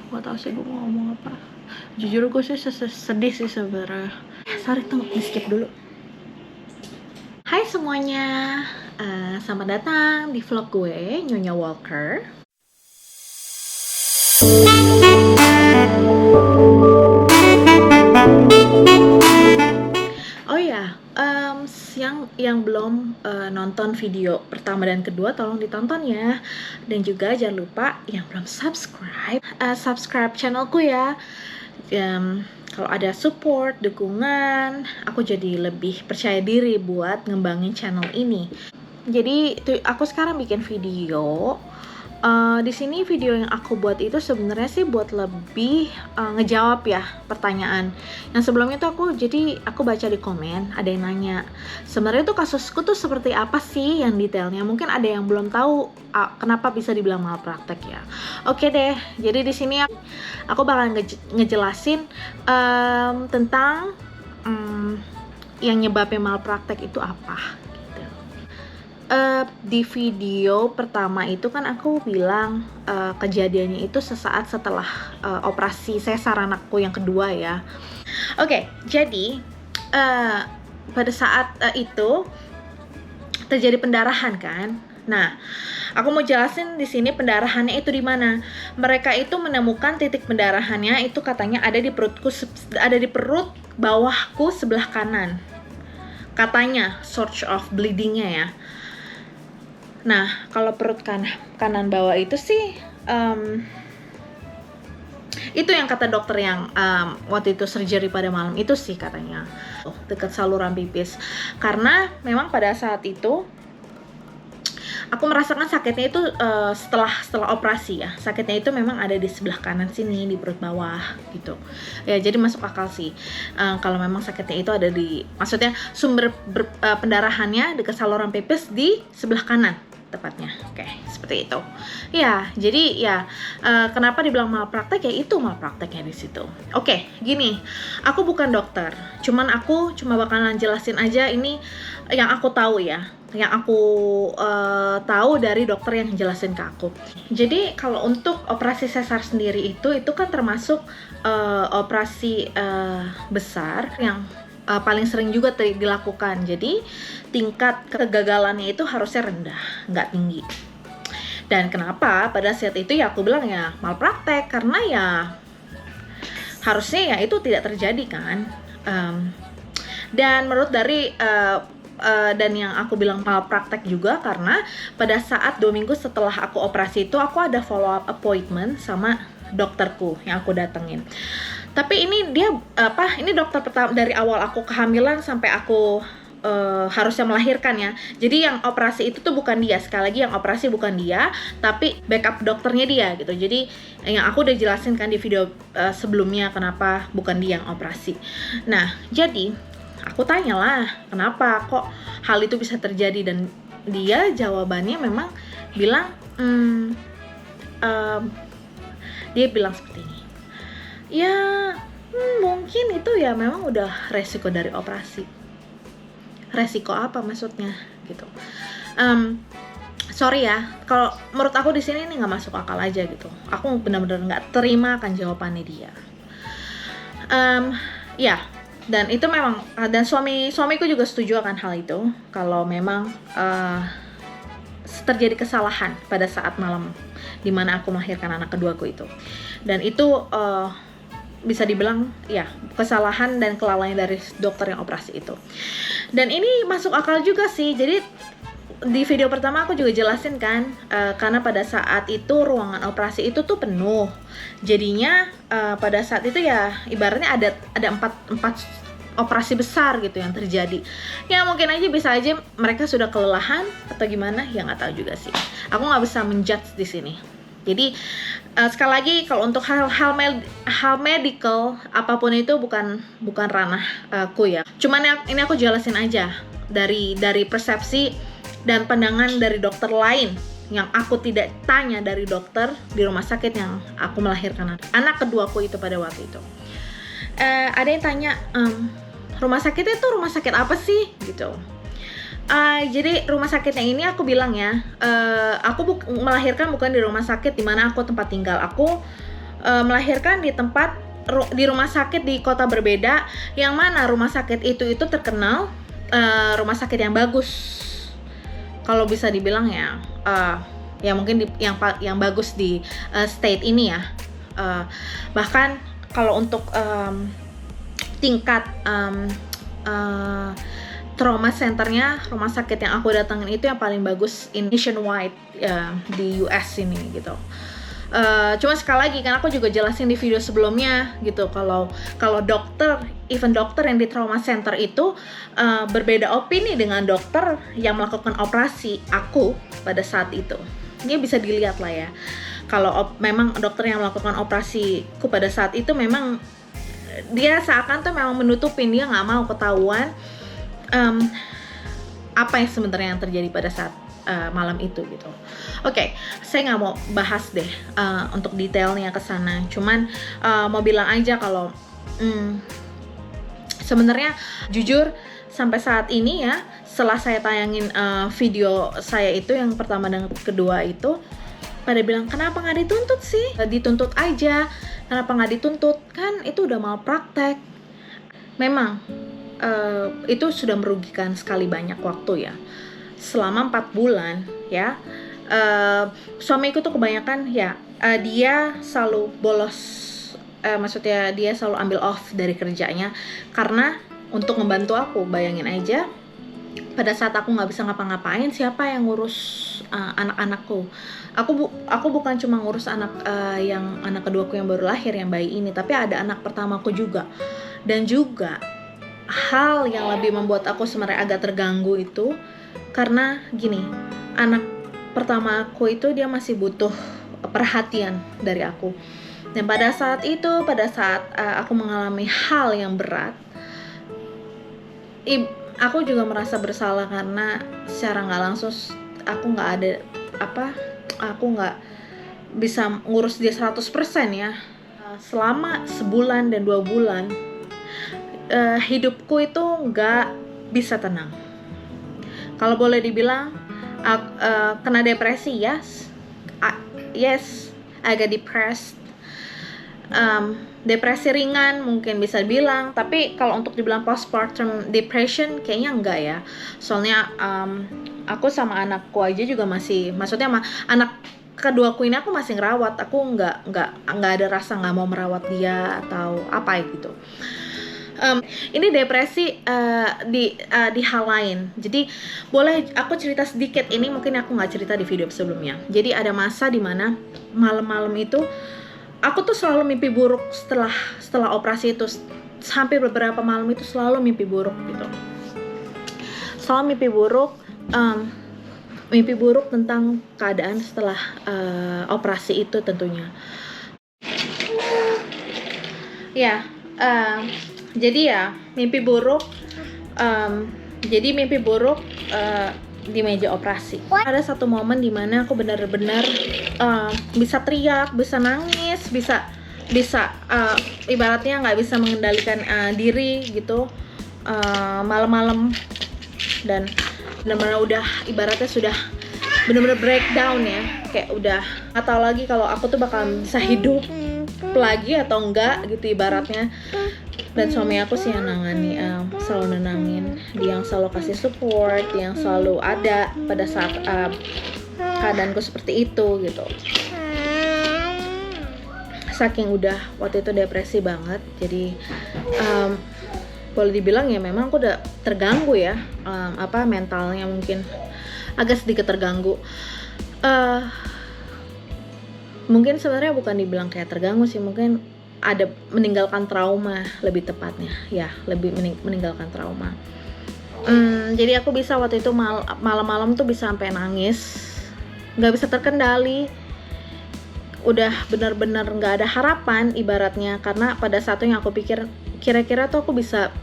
Gak tau sih gue mau ngomong apa. Jujur gue sih sedih sih sebenarnya. Sorry, tunggu, di skip dulu. Hai semuanya, selamat datang di vlog gue, Nyonya Walker. Oh ya, yang belum nonton video pertama dan kedua tolong ditonton ya. Dan juga jangan lupa yang belum subscribe channelku ya. Kalau ada support, dukungan, aku jadi lebih percaya diri buat ngembangin channel ini. Jadi aku sekarang bikin video. Di sini video yang aku buat itu sebenarnya sih buat lebih ngejawab ya pertanyaan. Yang sebelumnya tuh aku baca di komen ada yang nanya, sebenarnya tuh kasusku tuh seperti apa sih yang detailnya? Mungkin ada yang belum tahu kenapa bisa dibilang malpraktek ya. Oke deh, jadi di sini aku bakal ngejelasin tentang yang nyebabin malpraktek itu apa. Di video pertama itu kan aku bilang kejadiannya itu sesaat setelah operasi sesar anakku yang kedua ya. Oke, jadi pada saat itu terjadi pendarahan kan. Nah, aku mau jelasin di sini pendarahannya itu di mana. Mereka itu menemukan titik pendarahannya itu katanya ada di perut bawahku sebelah kanan. Katanya source of bleedingnya ya. Nah, kalau perut kanan bawah itu sih itu yang kata dokter yang waktu itu surgery pada malam itu sih katanya dekat saluran pipis. Karena memang pada saat itu aku merasakan sakitnya itu setelah operasi ya. Sakitnya itu memang ada di sebelah kanan sini, di perut bawah gitu. Ya, jadi masuk akal sih. Kalau memang sakitnya itu ada maksudnya sumber pendarahannya dekat saluran pipis di sebelah kanan tepatnya. Oke, seperti itu. Ya, jadi ya kenapa dibilang malpraktek ya itu malprakteknya di situ. Oke, gini. Aku bukan dokter. Aku cuma bakalan jelasin aja ini yang aku tahu ya. Yang aku tahu dari dokter yang jelasin ke aku. Jadi kalau untuk operasi sesar sendiri itu kan termasuk operasi besar yang paling sering juga dilakukan. Jadi tingkat kegagalannya itu harusnya rendah, nggak tinggi. Dan kenapa pada saat itu ya aku bilang ya malpraktek, karena ya harusnya ya itu tidak terjadi kan. Dan menurut dari dan yang aku bilang malpraktek juga karena pada saat 2 minggu setelah aku operasi itu aku ada follow up appointment sama dokterku yang aku datengin. Tapi ini ini dokter pertama dari awal aku kehamilan sampai aku harusnya melahirkan ya. Jadi yang operasi itu tuh bukan dia. Sekali lagi yang operasi bukan dia, tapi backup dokternya dia gitu. Jadi yang aku udah jelasin kan di video sebelumnya kenapa bukan dia yang operasi. Nah, jadi aku tanyalah kenapa kok hal itu bisa terjadi, dan dia jawabannya memang bilang dia bilang seperti ini. Ya mungkin itu ya memang udah resiko dari operasi. Resiko apa maksudnya gitu. Sorry ya, kalau menurut aku di sini ini nggak masuk akal aja gitu. Aku benar-benar nggak terima kan jawabannya dia. Ya, dan itu memang dan suamiku juga setuju akan hal itu. Kalau memang terjadi kesalahan pada saat malam dimana aku melahirkan anak keduaku itu, dan itu bisa dibilang ya kesalahan dan kelalaian dari dokter yang operasi itu. Dan ini masuk akal juga sih. Jadi di video pertama aku juga jelasin kan karena pada saat itu ruangan operasi itu tuh penuh. Jadinya pada saat itu ya ibaratnya ada empat operasi besar gitu yang terjadi. Ya mungkin bisa aja mereka sudah kelelahan atau gimana ya, nggak tahu juga sih. Aku nggak bisa menjudge di sini. Jadi sekali lagi kalau untuk hal medical apapun itu bukan ranah aku ya. Cuman ini aku jelasin aja dari persepsi dan pandangan dari dokter lain yang aku tidak tanya dari dokter di rumah sakit yang aku melahirkan anak keduaku itu pada waktu itu. Ada yang tanya rumah sakitnya itu rumah sakit apa sih gitu. Jadi rumah sakitnya ini aku bilang ya, aku melahirkan bukan di rumah sakit di mana aku tempat tinggal. Aku melahirkan di tempat di rumah sakit di kota berbeda, yang mana rumah sakit itu terkenal rumah sakit yang bagus. Kalau bisa dibilang ya, ya mungkin yang bagus di state ini ya. Bahkan kalau untuk tingkat trauma centernya, rumah sakit yang aku datangin itu yang paling bagus in nationwide di US ini gitu. Cuma sekali lagi kan aku juga jelasin di video sebelumnya gitu, kalau dokter, even dokter yang di trauma center itu berbeda opini dengan dokter yang melakukan operasi aku pada saat itu. Dia bisa dilihat lah ya, kalau memang dokter yang melakukan operasiku pada saat itu memang dia seakan tuh memang menutupin, dia nggak mau ketahuan apa yang sebenarnya yang terjadi pada saat malam itu gitu. Oke, saya nggak mau bahas deh untuk detailnya ke sana. Cuman mau bilang aja kalau sebenarnya jujur sampai saat ini ya, setelah saya tayangin video saya itu yang pertama dan kedua itu, pada bilang kenapa nggak dituntut sih? Dituntut aja. Kenapa nggak dituntut? Kan itu udah malpraktek. Memang itu sudah merugikan sekali banyak waktu ya. Selama 4 bulan ya, suamiku tuh kebanyakan ya dia selalu bolos, maksudnya dia selalu ambil off dari kerjanya karena untuk membantu aku. Bayangin aja, pada saat aku nggak bisa ngapa-ngapain, siapa yang ngurus anak-anakku? Aku bukan cuma ngurus anak keduaku yang baru lahir, yang bayi ini, tapi ada anak pertamaku juga. Dan juga hal yang lebih membuat aku sebenarnya agak terganggu itu karena gini, anak pertama aku itu dia masih butuh perhatian dari aku. Dan pada saat aku mengalami hal yang berat, aku juga merasa bersalah karena secara nggak langsung aku nggak bisa ngurus dia 100% ya. Selama sebulan dan 2 bulan hidupku itu nggak bisa tenang. Kalau boleh dibilang kena depresi, yes, agak depressed, depresi ringan mungkin bisa dibilang. Tapi kalau untuk dibilang postpartum depression kayaknya enggak ya. Soalnya aku sama anakku aja juga masih, maksudnya anak keduaku ini aku masih ngerawat. Aku nggak ada rasa nggak mau merawat dia atau apa gitu. Ini depresi di hal lain. Jadi boleh aku cerita sedikit, ini mungkin aku nggak cerita di video sebelumnya. Jadi ada masa dimana malam-malam itu aku tuh selalu mimpi buruk setelah operasi itu. Hampir beberapa malam itu selalu mimpi buruk gitu. Selalu mimpi buruk tentang keadaan setelah operasi itu tentunya. Ya, jadi ya mimpi buruk. Jadi mimpi buruk di meja operasi. Ada satu momen dimana aku benar-benar bisa teriak, bisa nangis, bisa ibaratnya nggak bisa mengendalikan diri gitu malam-malam, dan benar-benar udah ibaratnya sudah benar-benar breakdown ya, kayak udah nggak tahu lagi kalau aku tuh bakal bisa hidup lagi atau enggak gitu ibaratnya. Dan suami aku sih yang nangani, selalu nenangin, dia yang selalu kasih support, dia yang selalu ada pada saat keadaanku seperti itu gitu. Saking udah waktu itu depresi banget, jadi boleh dibilang ya memang aku udah terganggu ya, mentalnya mungkin agak sedikit terganggu. Mungkin sebenarnya bukan dibilang kayak terganggu sih, mungkin ada meninggalkan trauma lebih tepatnya ya, lebih meninggalkan trauma. Jadi aku bisa waktu itu malam-malam tuh bisa sampai nangis, nggak bisa terkendali, udah benar-benar nggak ada harapan ibaratnya, karena pada saat itu yang aku pikir kira-kira tuh aku bisa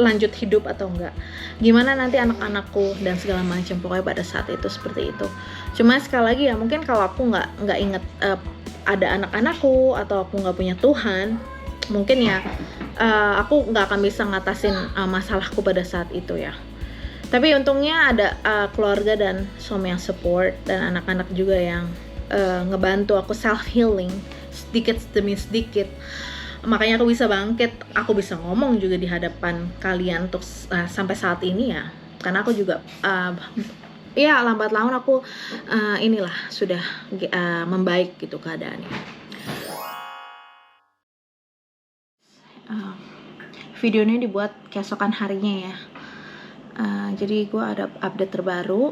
lanjut hidup atau enggak, gimana nanti anak-anakku dan segala macam. Pokoknya pada saat itu seperti itu. Cuma sekali lagi ya, mungkin kalau aku nggak inget ada anak-anakku atau aku nggak punya Tuhan, mungkin ya aku nggak akan bisa ngatasin masalahku pada saat itu ya. Tapi untungnya ada keluarga dan suami yang support, dan anak-anak juga yang ngebantu aku self healing sedikit demi sedikit. Makanya aku bisa bangkit, aku bisa ngomong juga di hadapan kalian untuk sampai saat ini ya. Karena aku juga ya lambat laun aku inilah sudah membaik gitu keadaannya. Video ini dibuat keesokan harinya ya. Jadi gue ada update terbaru.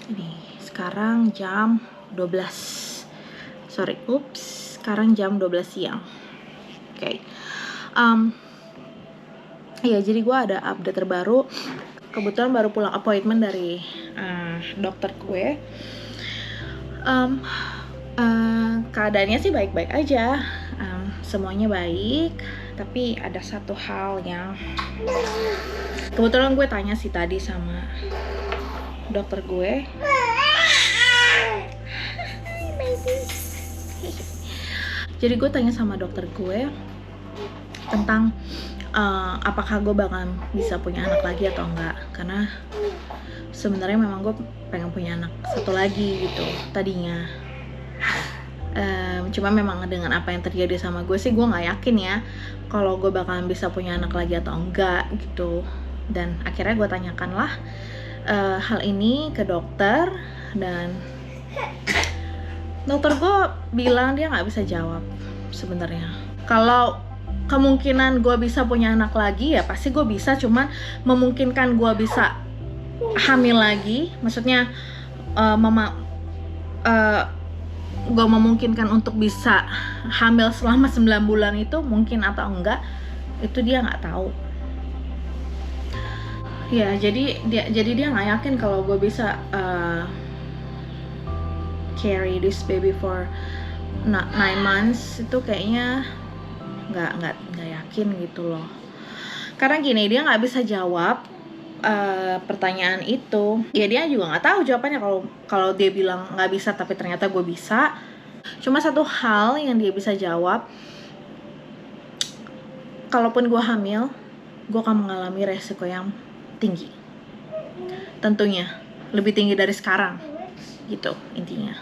Ini sekarang jam 12. Sekarang jam 12 siang. Oke. Ya, jadi gue ada update terbaru. Kebetulan baru pulang appointment dari dokter gue. Keadaannya sih baik-baik aja. Semuanya baik. Tapi ada satu hal yang kebetulan gue tanya sih tadi sama dokter gue. Jadi gue tanya sama dokter gue tentang apakah gue bakal bisa punya anak lagi atau enggak. Karena sebenarnya memang gue pengen punya anak satu lagi gitu tadinya. Cuma memang dengan apa yang terjadi sama gue sih, gue nggak yakin ya kalau gue bakalan bisa punya anak lagi atau enggak gitu. Dan akhirnya gue tanyakanlah hal ini ke dokter, dan dokter gue bilang dia nggak bisa jawab sebenarnya. Kalau kemungkinan gue bisa punya anak lagi ya pasti gue bisa, cuman memungkinkan gue bisa hamil lagi, maksudnya gue memungkinkan untuk bisa hamil selama 9 bulan itu mungkin atau enggak, itu dia nggak tahu. Ya, jadi dia nggak yakin kalau gue bisa carry this baby for 9 months. Itu kayaknya nggak yakin gitu loh. Karena gini, dia nggak bisa jawab pertanyaan itu. Ya dia juga nggak tahu jawabannya kalau dia bilang nggak bisa tapi ternyata gue bisa. Cuma satu hal yang dia bisa jawab, kalaupun gue hamil, gue akan mengalami resiko yang tinggi. Tentunya lebih tinggi dari sekarang, gitu intinya.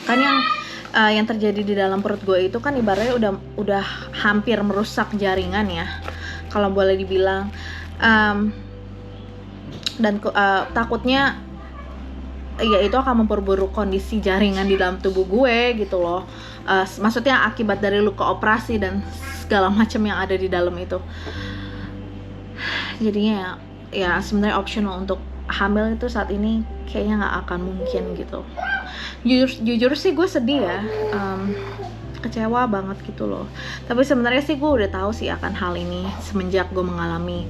Kan yang terjadi di dalam perut gue itu kan ibaratnya udah hampir merusak jaringan ya, kalau boleh dibilang. Dan takutnya ya itu akan memperburuk kondisi jaringan di dalam tubuh gue gitu loh. Maksudnya akibat dari luka operasi dan segala macam yang ada di dalam itu. Jadinya ya sebenarnya optional untuk hamil itu saat ini kayaknya nggak akan mungkin gitu. Jujur sih gue sedih ya, kecewa banget gitu loh. Tapi sebenarnya sih gue udah tahu sih akan hal ini semenjak gue mengalami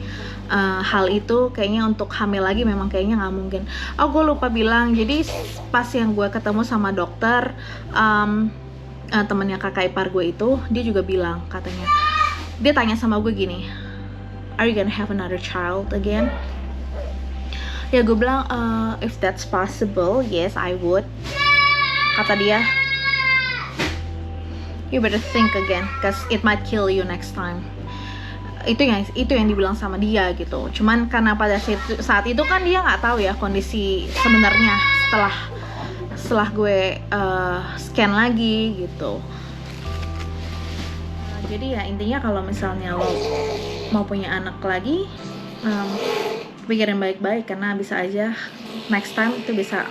hal itu. Kayaknya untuk hamil lagi memang kayaknya nggak mungkin. Oh, gue lupa bilang, jadi pas yang gue ketemu sama dokter, temennya kakak ipar gue itu, dia juga bilang, katanya dia tanya sama gue gini, are you gonna have another child again? Ya gue bilang, if that's possible, yes I would. Kata dia, you better think again, cause it might kill you next time. Itu yang dibilang sama dia gitu. Cuman karena pada saat itu kan dia nggak tahu ya kondisi sebenarnya setelah gue scan lagi gitu. Jadi ya intinya kalau misalnya lo mau punya anak lagi, pikirin baik-baik, karena bisa aja next time itu bisa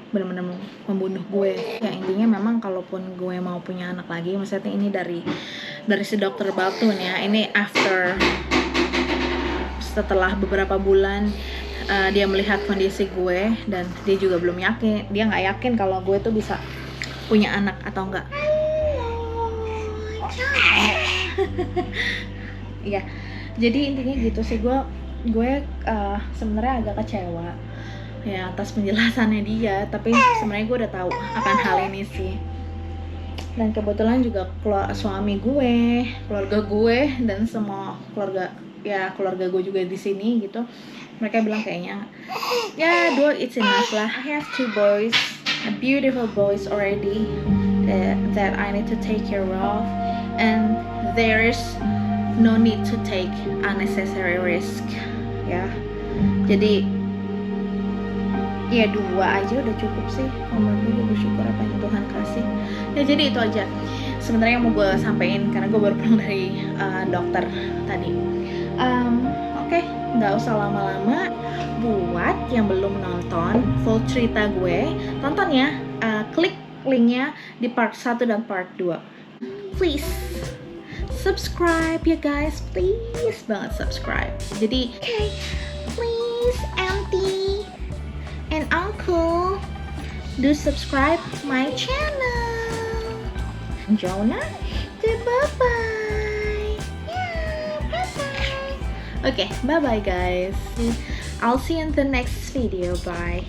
benar-benar membunuh gue. Ya intinya memang kalaupun gue mau punya anak lagi, maksudnya ini dari si dokter Baltun ya, ini setelah beberapa bulan dia melihat kondisi gue, dan dia juga belum yakin, dia nggak yakin kalau gue tuh bisa punya anak atau enggak. Iya, jadi intinya gitu sih. Gue sebenarnya agak kecewa ya atas penjelasannya dia, tapi sebenarnya gue udah tahu akan hal ini sih. Dan kebetulan juga suami gue, keluarga gue, dan semua keluarga gue juga di sini gitu, mereka bilang kayaknya ya it's enough lah. I have 2 boys, beautiful boys already that I need to take care of, and there is no need to take unnecessary risk ya. Jadi Ya 2 aja udah cukup sih. Menurut gue bersyukur apa yang Tuhan kasih. Ya jadi itu aja sebenarnya mau gue sampaikan karena gue baru pulang dari dokter tadi. Oke, nggak usah lama-lama. Buat yang belum nonton full cerita gue, tonton ya. Klik linknya di part 1 dan part 2. Please subscribe ya guys, please banget subscribe. Jadi please auntie and uncle do subscribe my channel. Jonah, bye bye. Yeah, bye bye. Okay, bye bye guys. I'll see you in the next video. Bye.